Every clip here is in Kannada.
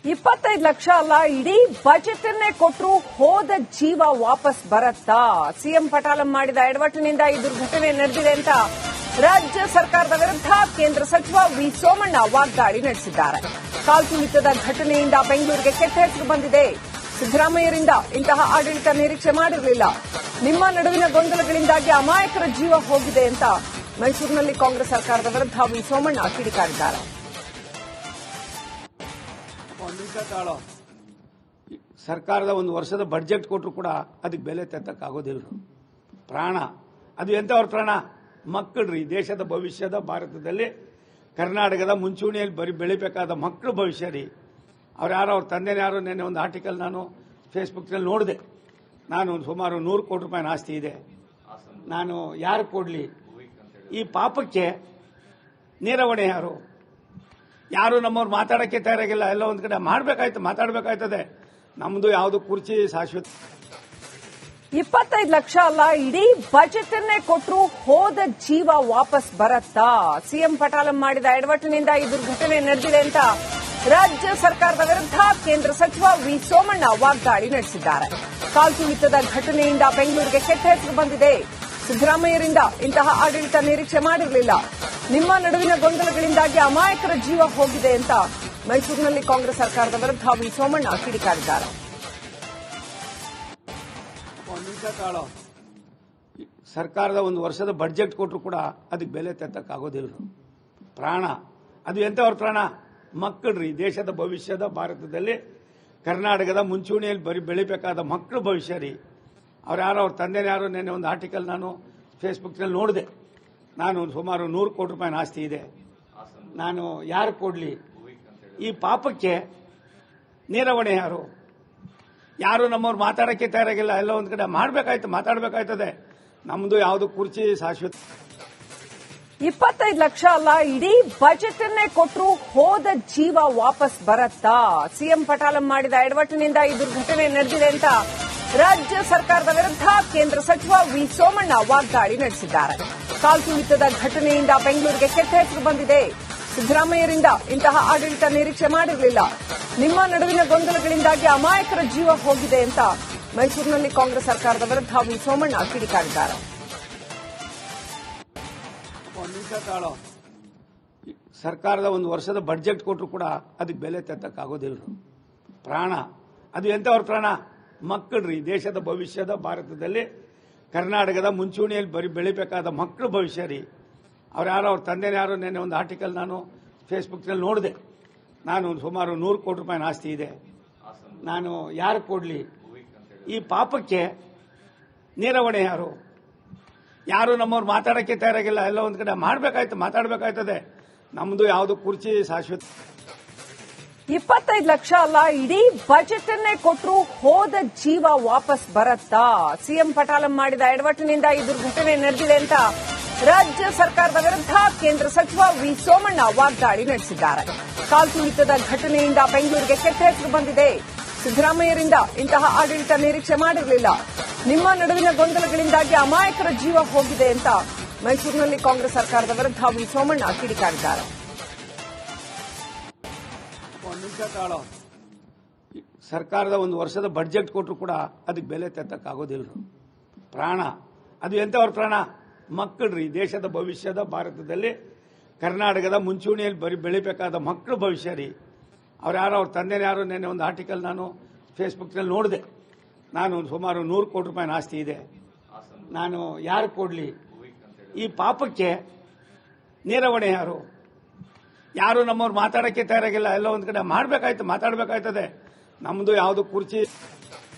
25 ಲಕ್ಷ ಅಲ್ಲ, ಇಡೀ ಬಜೆಟ್ ಅನ್ನೇ ಕೊಟ್ಟರು ಹೋದ ಜೀವ ವಾಪಸ್ ಬರತ್ತಾ? ಸಿಎಂ ಪಟಾಲಂ ಮಾಡಿದ ಎಡವಟ್ಟಿನಿಂದ ಈ ದುರ್ಘಟನೆ ನಡೆದಿದೆ ಅಂತ ರಾಜ್ಯ ಸರ್ಕಾರದ ವಿರುದ್ಧ ಕೇಂದ್ರ ಸಚಿವ ವಿ ಸೋಮಣ್ಣ ವಾಗ್ದಾಳಿ ನಡೆಸಿದ್ದಾರೆ. ಕಾಲ್ತುಳಿತದ ಘಟನೆಯಿಂದ ಬೆಂಗಳೂರಿಗೆ ಕೆಟ್ಟ ಹೆಸರು ಬಂದಿದೆ. ಸಿದ್ದರಾಮಯ್ಯರಿಂದ ಇಂತಹ ಆಡಳಿತ ನಿರೀಕ್ಷೆ ಮಾಡಿರಲಿಲ್ಲ. ನಿಮ್ಮ ನಡುವಿನ ಗೊಂದಲಗಳಿಂದಾಗಿ ಅಮಾಯಕರ ಜೀವ ಹೋಗಿದೆ ಅಂತ ಮೈಸೂರಿನಲ್ಲಿ ಕಾಂಗ್ರೆಸ್ ಸರ್ಕಾರದ ವಿರುದ್ಧ ವಿ ಸೋಮಣ್ಣ ಕಿಡಿಕಾರಿದ್ದಾರೆ. ಸರ್ಕಾರದ ಒಂದು ವರ್ಷದ ಬಡ್ಜೆಟ್ ಕೊಟ್ಟರು ಕೂಡ ಅದಕ್ಕೆ ಬೆಲೆ ತೆತ್ತಕ್ಕಾಗೋದಿಲ್ಲ. ಪ್ರಾಣ ಅದು ಎಂತವ್ರ ಪ್ರಾಣ? ಮಕ್ಕಳ್ರಿ, ದೇಶದ ಭವಿಷ್ಯದ ಭಾರತದಲ್ಲಿ ಕರ್ನಾಟಕದ ಮುಂಚೂಣಿಯಲ್ಲಿ ಬೆಳಿಬೇಕಾದ ಮಕ್ಕಳ ಭವಿಷ್ಯ ರೀ. ಅವ್ರ ತಂದೆನ ಯಾರೋ ನೆನ್ನೆ ಒಂದು ಆರ್ಟಿಕಲ್ ನಾನು ಫೇಸ್ಬುಕ್ನಲ್ಲಿ ನೋಡಿದೆ. ನಾನು ಸುಮಾರು 100 ಕೋಟಿ ರೂಪಾಯಿ ಆಸ್ತಿ ಇದೆ, ನಾನು ಯಾರು ಕೊಡ್ಲಿ? ಈ ಪಾಪಕ್ಕೆ ನೇರವಣೆ ಯಾರು? ಯಾರು ನಮ್ಮವ್ರು ಮಾತಾಡಕ್ಕೆ ತಯಾರಾಗಿಲ್ಲ. ಎಲ್ಲ ಒಂದ್ ಕಡೆ ಮಾತಾಡಬೇಕಾಯ್ತದೆ. ನಮ್ದು ಯಾವುದು ಕುರ್ಚಿ ಶಾಶ್ವತ. 25 ಲಕ್ಷ ಅಲ್ಲ, ಇಡೀ ಬಜೆಟ್ ಅನ್ನೇ ಕೊಟ್ಟರು ಹೋದ ಜೀವ ವಾಪಸ್ ಬರತ್ತಾ? ಸಿಎಂ ಪಟಾಲಂ ಮಾಡಿದ ಎಡವಟ್ಟಿನಿಂದ ಈ ದುರ್ಘಟನೆ ನಡೆದಿದೆ ಅಂತ ರಾಜ್ಯ ಸರ್ಕಾರದ ವಿರುದ್ಧ ಕೇಂದ್ರ ಸಚಿವ ವಿ ಸೋಮಣ್ಣ ವಾಗ್ದಾಳಿ ನಡೆಸಿದ್ದಾರೆ. ಕಾಲ್ತುಳಿತದ ಘಟನೆಯಿಂದ ಬೆಂಗಳೂರಿಗೆ ಕೆಟ್ಟ ಹೆಸರು ಬಂದಿದೆ. ಸಿದ್ದರಾಮಯ್ಯರಿಂದ ಇಂತಹ ಆಡಳಿತ ನಿರೀಕ್ಷೆ ಮಾಡಿರಲಿಲ್ಲ. ನಿಮ್ಮ ನಡುವಿನ ಗೊಂದಲಗಳಿಂದಾಗಿ ಅಮಾಯಕರ ಜೀವ ಹೋಗಿದೆ ಅಂತ ಮೈಸೂರಿನಲ್ಲಿ ಕಾಂಗ್ರೆಸ್ ಸರ್ಕಾರದ ವಿರುದ್ಧ ವಿ ಸೋಮಣ್ಣ ಕಿಡಿಕಾರಿದ್ದಾರೆ. ಸರ್ಕಾರದ ಒಂದು ವರ್ಷದ ಬಡ್ಜೆಟ್ ಕೊಟ್ಟರು ಕೂಡ ಅದಕ್ಕೆ ಬೆಲೆ ತೆತ್ತಕ್ಕಾಗೋದಿಲ್ಲ. ಪ್ರಾಣ ಅದು ಎಂತವ್ರ ಪ್ರಾಣ? ಮಕ್ಕಳ್ರಿ, ದೇಶದ ಭವಿಷ್ಯದ ಭಾರತದಲ್ಲಿ ಕರ್ನಾಟಕದ ಮುಂಚೂಣಿಯಲ್ಲಿ ಬೆಳಿಬೇಕಾದ ಮಕ್ಕಳ ಭವಿಷ್ಯ ರೀ. ಅವ್ರ ತಂದೆನ ಯಾರೋ ನೆನ್ನೆ ಒಂದು ಆರ್ಟಿಕಲ್ ನಾನು ಫೇಸ್ಬುಕ್ನಲ್ಲಿ ನೋಡಿದೆ. ನಾನು ಸುಮಾರು 100 ಕೋಟಿ ರೂಪಾಯಿ ಆಸ್ತಿ ಇದೆ, ನಾನು ಯಾರು ಕೊಡ್ಲಿ? ಈ ಪಾಪಕ್ಕೆ ನೇರವಣೆ ಯಾರು? ಯಾರು ನಮ್ಮವ್ರು ಮಾತಾಡಕ್ಕೆ ತಯಾರಾಗಿಲ್ಲ. ಎಲ್ಲ ಒಂದ್ ಕಡೆ ಮಾತಾಡಬೇಕಾಯ್ತದೆ. ನಮ್ದು ಯಾವುದು ಕುರ್ಚಿ ಶಾಶ್ವತ. 25 ಲಕ್ಷ ಅಲ್ಲ, ಇಡೀ ಬಜೆಟ್ ಅನ್ನೇ ಕೊಟ್ಟರು ಹೋದ ಜೀವ ವಾಪಸ್ ಬರತ್ತಾ? ಸಿಎಂ ಪಟಾಲಂ ಮಾಡಿದ ಎಡವಟ್ಟಿನಿಂದ ಈ ದುರ್ಘಟನೆ ನಡೆದಿದೆ ಅಂತ ರಾಜ್ಯ ಸರ್ಕಾರದ ವಿರುದ್ಧ ಕೇಂದ್ರ ಸಚಿವ ವಿ ಸೋಮಣ್ಣ ವಾಗ್ದಾಳಿ ನಡೆಸಿದ್ದಾರೆ. ಕಾಲ್ತುಳಿತದ ಘಟನೆಯಿಂದ ಬೆಂಗಳೂರಿಗೆ ಕೆಟ್ಟ ಹೆಸರು ಬಂದಿದೆ. ಸಿದ್ದರಾಮಯ್ಯರಿಂದ ಇಂತಹ ಆಡಳಿತ ನಿರೀಕ್ಷೆ ಮಾಡಿರಲಿಲ್ಲ. ನಿಮ್ಮ ನಡುವಿನ ಗೊಂದಲಗಳಿಂದಾಗಿ ಅಮಾಯಕರ ಜೀವ ಹೋಗಿದೆ ಅಂತ ಮೈಸೂರಿನಲ್ಲಿ ಕಾಂಗ್ರೆಸ್ ಸರ್ಕಾರದ ವಿರುದ್ಧ ವಿ ಸೋಮಣ್ಣ ಕಿಡಿಕಾರಿದ್ದಾರೆ. ಸರ್ಕಾರದ ಒಂದು ವರ್ಷದ ಬಡ್ಜೆಟ್ ಕೊಟ್ಟರು ಕೂಡ ಅದಕ್ಕೆ ಬೆಲೆ ತೆತ್ತಕ್ಕಾಗೋದಿಲ್ಲ. ಪ್ರಾಣ ಅದು ಎಂತವ್ರ ಪ್ರಾಣ? ಮಕ್ಕಳ್ರಿ, ದೇಶದ ಭವಿಷ್ಯದ ಭಾರತದಲ್ಲಿ ಕರ್ನಾಟಕದ ಮುಂಚೂಣಿಯಲ್ಲಿ ಬೆಳಿಬೇಕಾದ ಮಕ್ಕಳ ಭವಿಷ್ಯ ರೀ. ಅವ್ರ ತಂದೆನ ಯಾರೋ ನೆನ್ನೆ ಒಂದು ಆರ್ಟಿಕಲ್ ನಾನು ಫೇಸ್ಬುಕ್ನಲ್ಲಿ ನೋಡಿದೆ. ನಾನು ಸುಮಾರು 100 ಕೋಟಿ ರೂಪಾಯಿ ಆಸ್ತಿ ಇದೆ, ನಾನು ಯಾರು ಕೊಡ್ಲಿ? ಈ ಪಾಪಕ್ಕೆ ನೇರವಣೆ ಯಾರು? ಯಾರು ನಮ್ಮವ್ರು ಮಾತಾಡಕ್ಕೆ ತಯಾರಾಗಿಲ್ಲ. ಎಲ್ಲ ಒಂದ್ ಕಡೆ ಮಾತಾಡಬೇಕಾಯ್ತದೆ. ನಮ್ದು ಯಾವುದು ಕುರ್ಚಿ ಶಾಶ್ವತ. 25 ಲಕ್ಷ ಅಲ್ಲ, ಇಡೀ ಬಜೆಟ್ ಅನ್ನೇ ಕೊಟ್ಟರು ಹೋದ ಜೀವ ವಾಪಸ್ ಬರತ್ತಾ? ಸಿಎಂ ಪಟಾಲಂ ಮಾಡಿದ ಎಡವಟ್ಟಿನಿಂದ ಈ ದುರ್ಘಟನೆ ನಡೆದಿದೆ ಅಂತ ರಾಜ್ಯ ಸರ್ಕಾರದ ವಿರುದ್ಧ ಕೇಂದ್ರ ಸಚಿವ ವಿ ಸೋಮಣ್ಣ ವಾಗ್ದಾಳಿ ನಡೆಸಿದ್ದಾರೆ. ಕಾಲ್ತುಳಿತದ ಘಟನೆಯಿಂದ ಬೆಂಗಳೂರಿಗೆ ಕೆಟ್ಟ ಹೆಸರು ಬಂದಿದೆ. ಸಿದ್ದರಾಮಯ್ಯರಿಂದ ಇಂತಹ ಆಡಳಿತ ನಿರೀಕ್ಷೆ ಮಾಡಿರಲಿಲ್ಲ. ನಿಮ್ಮ ನಡುವಿನ ಗೊಂದಲಗಳಿಂದಾಗಿ ಅಮಾಯಕರ ಜೀವ ಹೋಗಿದೆ ಅಂತ ಮೈಸೂರಿನಲ್ಲಿ ಕಾಂಗ್ರೆಸ್ ಸರ್ಕಾರದ ವಿರುದ್ಧ ವಿ ಸೋಮಣ್ಣ ಕಿಡಿಕಾರಿದ್ದಾರೆ. ಸರ್ಕಾರದ ಒಂದು ವರ್ಷದ ಬಡ್ಜೆಟ್ ಕೊಟ್ಟರು ಕೂಡ ಅದಕ್ಕೆ ಬೆಲೆ ತೆತ್ತಕ್ಕಾಗೋದಿಲ್ಲ. ಪ್ರಾಣ ಅದು ಎಂತವ್ರ ಪ್ರಾಣ? ಮಕ್ಕಳ್ರಿ, ದೇಶದ ಭವಿಷ್ಯದ ಭಾರತದಲ್ಲಿ ಕರ್ನಾಟಕದ ಮುಂಚೂಣಿಯಲ್ಲಿ ಬೆಳಿಬೇಕಾದ ಮಕ್ಕಳ ಭವಿಷ್ಯ ರೀ. ಅವ್ರ ತಂದೆನ ಯಾರೋ ನೆನ್ನೆ ಒಂದು ಆರ್ಟಿಕಲ್ ನಾನು ಫೇಸ್ಬುಕ್ನಲ್ಲಿ ನೋಡಿದೆ. ನಾನು ಸುಮಾರು 100 ಕೋಟಿ ರೂಪಾಯಿ ಆಸ್ತಿ ಇದೆ, ನಾನು ಯಾರು ಕೊಡ್ಲಿ? ಈ ಪಾಪಕ್ಕೆ ನೇರವಣೆ ಯಾರು? ಯಾರು ನಮ್ಮವ್ರು ಮಾತಾಡಕ್ಕೆ ತಯಾರಾಗಿಲ್ಲ. ಎಲ್ಲ ಒಂದ್ ಕಡೆ ಮಾತಾಡಬೇಕಾಯ್ತದೆ. ನಮ್ದು ಯಾವುದು ಕುರ್ಚಿ.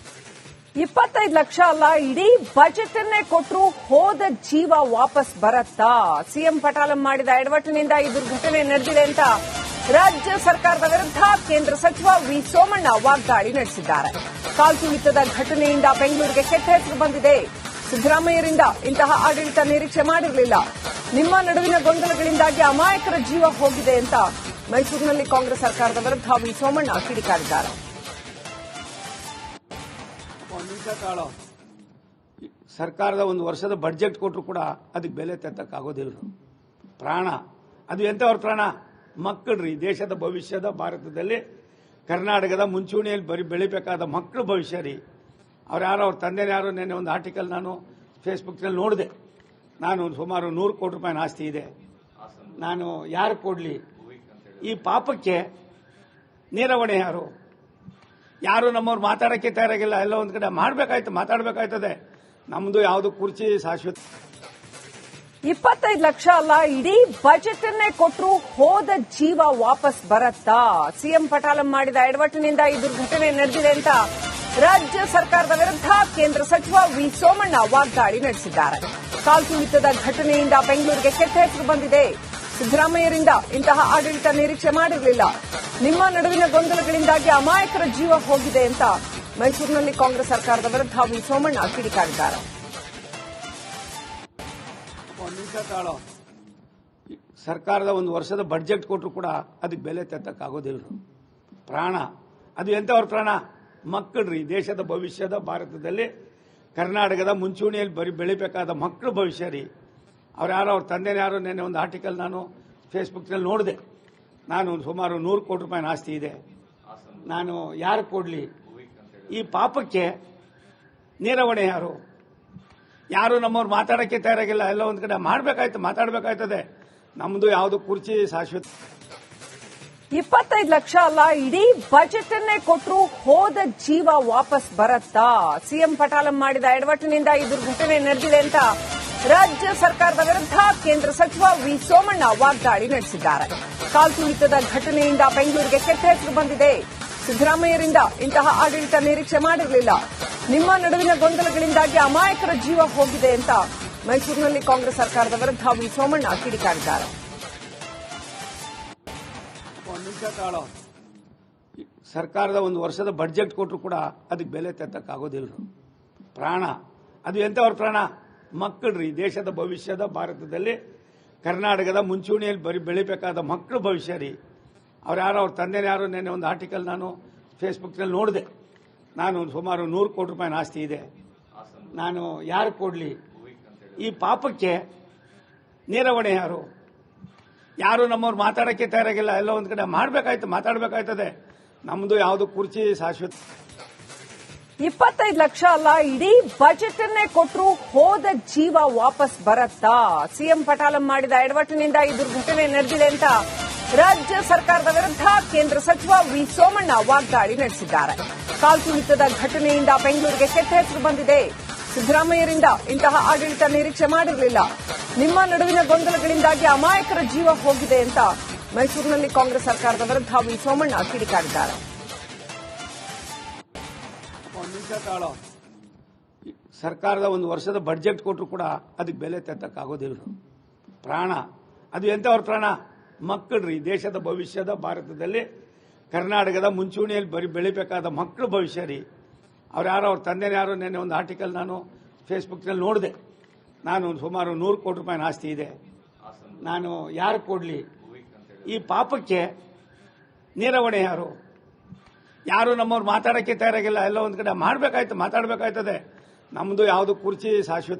25 ಲಕ್ಷ ಅಲ್ಲ, ಇಡೀ ಬಜೆಟ್ ಅನ್ನೇ ಕೊಟ್ಟರು ಹೋದ ಜೀವ ವಾಪಸ್ ಬರತ್ತಾ? ಸಿಎಂ ಪಟಾಲಂ ಮಾಡಿದ ಎಡವಟ್ಟಿನಿಂದ ಈ ದುರ್ಘಟನೆ ನಡೆದಿದೆ ಅಂತ ರಾಜ್ಯ ಸರ್ಕಾರದ ವಿರುದ್ಧ ಕೇಂದ್ರ ಸಚಿವ ವಿ ಸೋಮಣ್ಣ ವಾಗ್ದಾಳಿ ನಡೆಸಿದ್ದಾರೆ. ಕಾಲ್ತುಳಿತದ ಘಟನೆಯಿಂದ ಬೆಂಗಳೂರಿಗೆ ಕೆಟ್ಟ ಹೆಸರು ಬಂದಿದೆ. ಸಿದ್ದರಾಮಯ್ಯರಿಂದ ಇಂತಹ ಆಡಳಿತ ನಿರೀಕ್ಷೆ ಮಾಡಿರಲಿಲ್ಲ. ನಿಮ್ಮ ನಡುವಿನ ಗೊಂದಲಗಳಿಂದಾಗಿ ಅಮಾಯಕರ ಜೀವ ಹೋಗಿದೆ ಅಂತ ಮೈಸೂರಿನಲ್ಲಿ ಕಾಂಗ್ರೆಸ್ ಸರ್ಕಾರದ ವಿರುದ್ಧ ವಿ ಸೋಮಣ್ಣ ಕಿಡಿಕಾರಿದ್ದಾರೆ. ಸರ್ಕಾರದ ಒಂದು ವರ್ಷದ ಬಡ್ಜೆಟ್ ಕೊಟ್ಟರು ಕೂಡ ಅದಕ್ಕೆ ಬೆಲೆ ತೆತ್ತಕ್ಕಾಗೋದಿಲ್ಲ. ಪ್ರಾಣ ಅದು ಎಂತವ್ರ ಪ್ರಾಣ? ಮಕ್ಕಳ್ರಿ, ದೇಶದ ಭವಿಷ್ಯದ ಭಾರತದಲ್ಲಿ ಕರ್ನಾಟಕದ ಮುಂಚೂಣಿಯಲ್ಲಿ ಬೆಳಿಬೇಕಾದ ಮಕ್ಕಳು ಭವಿಷ್ಯ ರೀ. ಅವ್ರ ತಂದೆನ ಯಾರು ನೆನ್ನೆ ಒಂದು ಆರ್ಟಿಕಲ್ ನಾನು ಫೇಸ್ಬುಕ್ನಲ್ಲಿ ನೋಡಿದೆ. ನಾನು ಸುಮಾರು 100 ಕೋಟಿ ರೂಪಾಯಿ ಆಸ್ತಿ ಇದೆ, ನಾನು ಯಾರು ಕೊಡ್ಲಿ? ಈ ಪಾಪಕ್ಕೆ ನೇರವಣೆ ಯಾರು? ಯಾರು ನಮ್ಮವ್ರು ಮಾತಾಡಕ್ಕೆ ತಯಾರಾಗಿಲ್ಲ. ಎಲ್ಲ ಒಂದ್ ಕಡೆ ಮಾತಾಡಬೇಕಾಯ್ತದೆ. ನಮ್ದು ಯಾವುದು ಕುರ್ಚಿ ಶಾಶ್ವತ. 25 ಲಕ್ಷ ಅಲ್ಲ, ಇಡೀ ಬಜೆಟ್ ಅನ್ನೇ ಕೊಟ್ಟರು ಹೋದ ಜೀವ ವಾಪಸ್ ಬರತ್ತಾ? ಸಿಎಂ ಪಟಾಲಂ ಮಾಡಿದ ಎಡವಟ್ಟಿನಿಂದ ಈ ದುರ್ಘಟನೆ ನಡೆದಿದೆ ಅಂತ ರಾಜ್ಯ ಸರ್ಕಾರದ ವಿರುದ್ಧ ಕೇಂದ್ರ ಸಚಿವ ವಿ ಸೋಮಣ್ಣ ವಾಗ್ದಾಳಿ ನಡೆಸಿದ್ದಾರೆ. ಕಾಲ್ತುಳಿತದ ಘಟನೆಯಿಂದ ಬೆಂಗಳೂರಿಗೆ ಕೆಟ್ಟ ಹೆಸರು ಬಂದಿದೆ. ಸಿದ್ದರಾಮಯ್ಯರಿಂದ ಇಂತಹ ಆಡಳಿತ ನಿರೀಕ್ಷೆ ಮಾಡಿರಲಿಲ್ಲ. ನಿಮ್ಮ ನಡುವಿನ ಗೊಂದಲಗಳಿಂದಾಗಿ ಅಮಾಯಕರ ಜೀವ ಹೋಗಿದೆ ಅಂತ ಮೈಸೂರಿನಲ್ಲಿ ಕಾಂಗ್ರೆಸ್ ಸರ್ಕಾರದ ವಿರುದ್ಧ ವಿ ಸೋಮಣ್ಣ ಕಿಡಿಕಾರಿದ್ದಾರೆ. ಸರ್ಕಾರದ ಒಂದು ವರ್ಷದ ಬಡ್ಜೆಟ್ ಕೊಟ್ಟರು ಕೂಡ ಅದಕ್ಕೆ ಬೆಲೆ ತೆತ್ತಕ್ಕಾಗೋದಿಲ್ಲ. ಪ್ರಾಣ ಅದು ಎಂತವ್ರ ಪ್ರಾಣ? ಮಕ್ಕಳ್ರಿ, ದೇಶದ ಭವಿಷ್ಯದ ಭಾರತದಲ್ಲಿ ಕರ್ನಾಟಕದ ಮುಂಚೂಣಿಯಲ್ಲಿ ಬೆಳಿಬೇಕಾದ ಮಕ್ಕಳು ಭವಿಷ್ಯ ರೀ. ಅವ್ರ ತಂದೆನ ಯಾರು ನೆನ್ನೆ ಒಂದು ಆರ್ಟಿಕಲ್ ನಾನು ಫೇಸ್ಬುಕ್ನಲ್ಲಿ ನೋಡಿದೆ. ನಾನು ಸುಮಾರು 100 ಕೋಟಿ ರೂಪಾಯಿ ಆಸ್ತಿ ಇದೆ, ನಾನು ಯಾರು ಕೊಡ್ಲಿ? ಈ ಪಾಪಕ್ಕೆ ನೇರವಣೆ ಯಾರು? ಯಾರು ನಮ್ಮವ್ರು ಮಾತಾಡಕ್ಕೆ ತಯಾರಾಗಿಲ್ಲ. ಎಲ್ಲ ಒಂದ್ ಕಡೆ ಮಾತಾಡಬೇಕಾಯ್ತದೆ. ನಮ್ದು ಯಾವುದು ಕುರ್ಚಿ ಶಾಶ್ವತ. 25 ಲಕ್ಷ ಅಲ್ಲ, ಇಡೀ ಬಜೆಟ್ ಅನ್ನೇ ಕೊಟ್ಟರು ಹೋದ ಜೀವ ವಾಪಸ್ ಬರತ್ತಾ? ಸಿಎಂ ಪಟಾಲಂ ಮಾಡಿದ ಎಡವಟ್ಟಿನಿಂದ ಈ ದುರ್ಘಟನೆ ನಡೆದಿದೆ ಅಂತ ರಾಜ್ಯ ಸರ್ಕಾರದ ವಿರುದ್ಧ ಕೇಂದ್ರ ಸಚಿವ ವಿ ಸೋಮಣ್ಣ ವಾಗ್ದಾಳಿ ನಡೆಸಿದ್ದಾರೆ. ಕಾಲ್ತುಳಿತದ ಘಟನೆಯಿಂದ ಬೆಂಗಳೂರಿಗೆ ಕೆಟ್ಟ ಹೆಸರು ಬಂದಿದೆ. ಸಿದ್ದರಾಮಯ್ಯರಿಂದ ಇಂತಹ ಆಡಳಿತ ನಿರೀಕ್ಷೆ ಮಾಡಿರಲಿಲ್ಲ. ನಿಮ್ಮ ನಡುವಿನ ಗೊಂದಲಗಳಿಂದಾಗಿ ಅಮಾಯಕರ ಜೀವ ಹೋಗಿದೆ ಅಂತ ಮೈಸೂರಿನಲ್ಲಿ ಕಾಂಗ್ರೆಸ್ ಸರ್ಕಾರದ ವಿರುದ್ಧ ವಿ ಸೋಮಣ್ಣ ಕಿಡಿಕಾರಿದ್ದಾರೆ. ಸರ್ಕಾರದ ಒಂದು ವರ್ಷದ ಬಡ್ಜೆಟ್ ಕೊಟ್ಟರು ಕೂಡ ಅದಕ್ಕೆ ಬೆಲೆ ತೆತ್ತಕ್ಕಾಗೋದಿಲ್ಲ. ಪ್ರಾಣ ಅದು ಎಂತವ್ರ ಪ್ರಾಣ? ಮಕ್ಕಳ್ರಿ, ದೇಶದ ಭವಿಷ್ಯದ ಭಾರತದಲ್ಲಿ ಕರ್ನಾಟಕದ ಮುಂಚೂಣಿಯಲ್ಲಿ ಬೆಳಿಬೇಕಾದ ಮಕ್ಕಳು ಭವಿಷ್ಯ ರೀ. ಅವ್ರ ತಂದೆನ ಯಾರು ನೆನ್ನೆ ಒಂದು ಆರ್ಟಿಕಲ್ ನಾನು ಫೇಸ್ಬುಕ್ನಲ್ಲಿ ನೋಡಿದೆ. ನಾನು ಸುಮಾರು 100 ಕೋಟಿ ರೂಪಾಯಿ ಆಸ್ತಿ ಇದೆ, ನಾನು ಯಾರು ಕೊಡ್ಲಿ? ಈ ಪಾಪಕ್ಕೆ ನೇರವಣೆ ಯಾರು? ಯಾರು ನಮ್ಮವ್ರು ಮಾತಾಡಕ್ಕೆ ತಯಾರಾಗಿಲ್ಲ. ಎಲ್ಲ ಒಂದ್ ಕಡೆ ಮಾತಾಡಬೇಕಾಯ್ತದೆ. ನಮ್ದು ಯಾವುದು ಕುರ್ಚಿ ಶಾಶ್ವತ. 25 ಲಕ್ಷ ಅಲ್ಲ, ಇಡೀ ಬಜೆಟ್ ಅನ್ನೇ ಕೊಟ್ಟರು ಹೋದ ಜೀವ ವಾಪಸ್ ಬರತ್ತಾ? ಸಿಎಂ ಪಟಾಲಂ ಮಾಡಿದ ಎಡವಟ್ಟಿನಿಂದ ಈ ದುರ್ಘಟನೆ ನಡೆದಿದೆ ಅಂತ ರಾಜ್ಯ ಸರ್ಕಾರದ ವಿರುದ್ಧ ಕೇಂದ್ರ ಸಚಿವ ವಿ ಸೋಮಣ್ಣ ವಾಗ್ದಾಳಿ ನಡೆಸಿದ್ದಾರೆ. ಕಾಲ್ತುಳಿತದ ಘಟನೆಯಿಂದ ಬೆಂಗಳೂರಿಗೆ ಕೆಟ್ಟ ಹೆಸರು ಬಂದಿದೆ. ಸಿದ್ದರಾಮಯ್ಯರಿಂದ ಇಂತಹ ಆಡಳಿತ ನಿರೀಕ್ಷೆ ಮಾಡಿರಲಿಲ್ಲ. ನಿಮ್ಮ ನಡುವಿನ ಗೊಂದಲಗಳಿಂದಾಗಿ ಅಮಾಯಕರ ಜೀವ ಹೋಗಿದೆ ಅಂತ ಮೈಸೂರಿನಲ್ಲಿ ಕಾಂಗ್ರೆಸ್ ಸರ್ಕಾರದ ವಿರುದ್ಧ ವಿ ಸೋಮಣ್ಣ ಕಿಡಿಕಾರಿದ್ದಾರೆ. ಸರ್ಕಾರದ ಒಂದು ವರ್ಷದ ಬಡ್ಜೆಟ್ ಕೊಟ್ಟರು ಕೂಡ ಅದಕ್ಕೆ ಬೆಲೆ ತೆತ್ತಕ್ಕಾಗೋದಿಲ್ಲ. ಪ್ರಾಣ ಅದು ಎಂತವ್ರ ಪ್ರಾಣ? ಮಕ್ಕಳ್ರಿ, ದೇಶದ ಭವಿಷ್ಯದ ಭಾರತದಲ್ಲಿ ಕರ್ನಾಟಕದ ಮುಂಚೂಣಿಯಲ್ಲಿ ಬೆಳಿಬೇಕಾದ ಮಕ್ಕಳು ಭವಿಷ್ಯ ರೀ. ಅವ್ರ ತಂದೆನ ಯಾರು ನೆನ್ನೆ ಒಂದು ಆರ್ಟಿಕಲ್ ನಾನು ಫೇಸ್ಬುಕ್ನಲ್ಲಿ ನೋಡಿದೆ. ನಾನು ಸುಮಾರು 100 ಕೋಟಿ ರೂಪಾಯಿ ಆಸ್ತಿ ಇದೆ, ನಾನು ಯಾರು ಕೊಡ್ಲಿ? ಈ ಪಾಪಕ್ಕೆ ನೇರವಣೆ ಯಾರು? ಯಾರು ನಮ್ಮವ್ರು ಮಾತಾಡಕ್ಕೆ ತಯಾರಾಗಿಲ್ಲ. ಎಲ್ಲ ಒಂದ್ ಕಡೆ ಮಾತಾಡಬೇಕಾಯ್ತದೆ. ನಮ್ದು ಯಾವುದು ಕುರ್ಚಿ ಶಾಶ್ವತ.